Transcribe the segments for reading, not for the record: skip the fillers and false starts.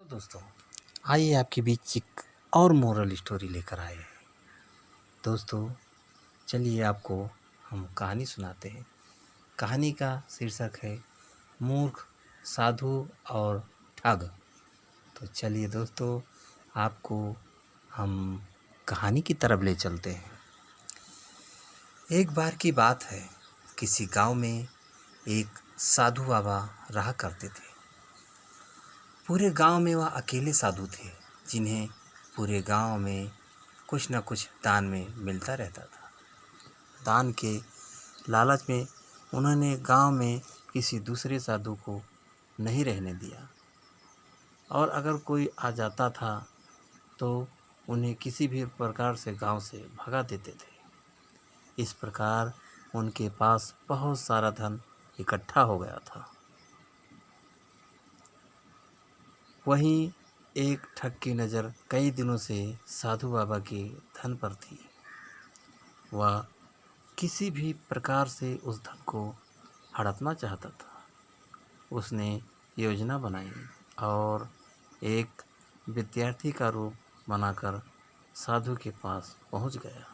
दोस्तों, आइए आपके बीच एक और मोरल स्टोरी लेकर आए हैं। दोस्तों, चलिए आपको हम कहानी सुनाते हैं। कहानी का शीर्षक है मूर्ख, साधु और ठग। तो चलिए दोस्तों, आपको हम कहानी की तरफ ले चलते हैं। एक बार की बात है, किसी गांव में एक साधु बाबा रहा करते थे। पूरे गांव में वह अकेले साधु थे जिन्हें पूरे गांव में कुछ न कुछ दान में मिलता रहता था। दान के लालच में उन्होंने गांव में किसी दूसरे साधु को नहीं रहने दिया, और अगर कोई आ जाता था तो उन्हें किसी भी प्रकार से गांव से भगा देते थे। इस प्रकार उनके पास बहुत सारा धन इकट्ठा हो गया था। वहीं एक ठग की नज़र कई दिनों से साधु बाबा के धन पर थी। वह किसी भी प्रकार से उस धन को हड़पना चाहता था। उसने योजना बनाई और एक विद्यार्थी का रूप बनाकर साधु के पास पहुंच गया।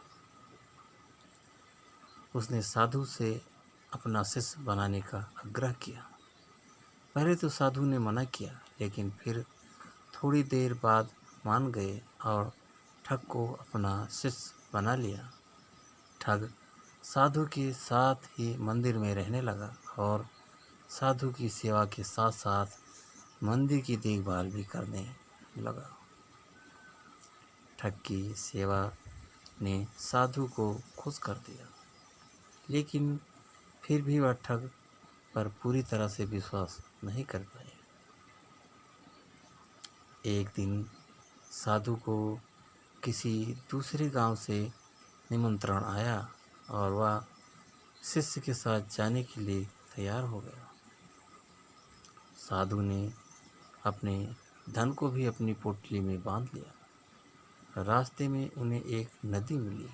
उसने साधु से अपना शिष्य बनाने का आग्रह किया। पहले तो साधु ने मना किया, लेकिन फिर थोड़ी देर बाद मान गए और ठग को अपना शिष्य बना लिया। ठग साधु के साथ ही मंदिर में रहने लगा और साधु की सेवा के साथ साथ मंदिर की देखभाल भी करने लगा। ठग की सेवा ने साधु को खुश कर दिया, लेकिन फिर भी वह ठग पर पूरी तरह से विश्वास नहीं कर पाए। एक दिन साधु को किसी दूसरे गांव से निमंत्रण आया और वह शिष्य के साथ जाने के लिए तैयार हो गया। साधु ने अपने धन को भी अपनी पोटली में बांध लिया। रास्ते में उन्हें एक नदी मिली।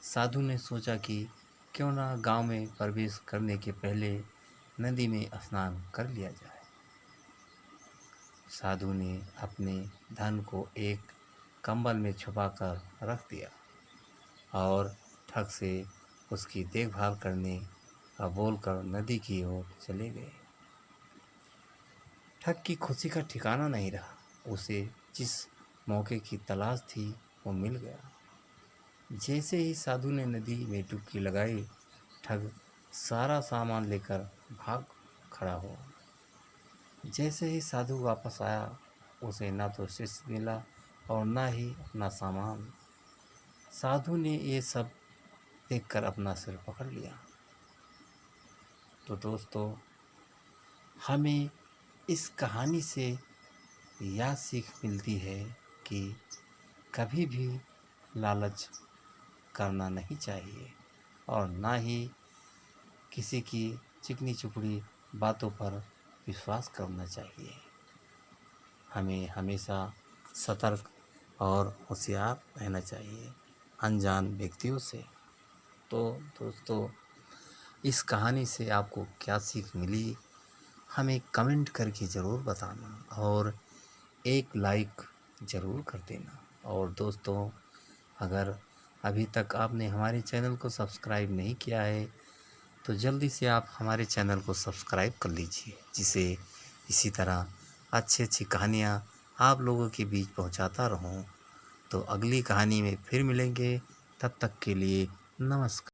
साधु ने सोचा कि क्यों ना गांव में प्रवेश करने के पहले नदी में स्नान कर लिया जाए। साधु ने अपने धन को एक कंबल में छुपाकर रख दिया और ठग से उसकी देखभाल करने का बोलकर नदी की ओर चले गए। ठग की खुशी का ठिकाना नहीं रहा। उसे जिस मौके की तलाश थी वो मिल गया। जैसे ही साधु ने नदी में डुबकी लगाई, ठग सारा सामान लेकर भाग खड़ा हुआ। जैसे ही साधु वापस आया, उसे ना तो शिष्य मिला और ना ही अपना सामान। साधु ने ये सब देखकर अपना सिर पकड़ लिया। तो दोस्तों, हमें इस कहानी से यह सीख मिलती है कि कभी भी लालच करना नहीं चाहिए और ना ही किसी की चिकनी चुपड़ी बातों पर विश्वास करना चाहिए। हमें हमेशा सतर्क और होशियार रहना चाहिए अनजान व्यक्तियों से। तो दोस्तों, इस कहानी से आपको क्या सीख मिली, हमें कमेंट करके ज़रूर बताना और एक लाइक ज़रूर कर देना। और दोस्तों, अगर अभी तक आपने हमारे चैनल को सब्सक्राइब नहीं किया है तो जल्दी से आप हमारे चैनल को सब्सक्राइब कर लीजिए, जिसे इसी तरह अच्छी अच्छी कहानियाँ आप लोगों के बीच पहुंचाता रहूं। तो अगली कहानी में फिर मिलेंगे, तब तक के लिए नमस्कार।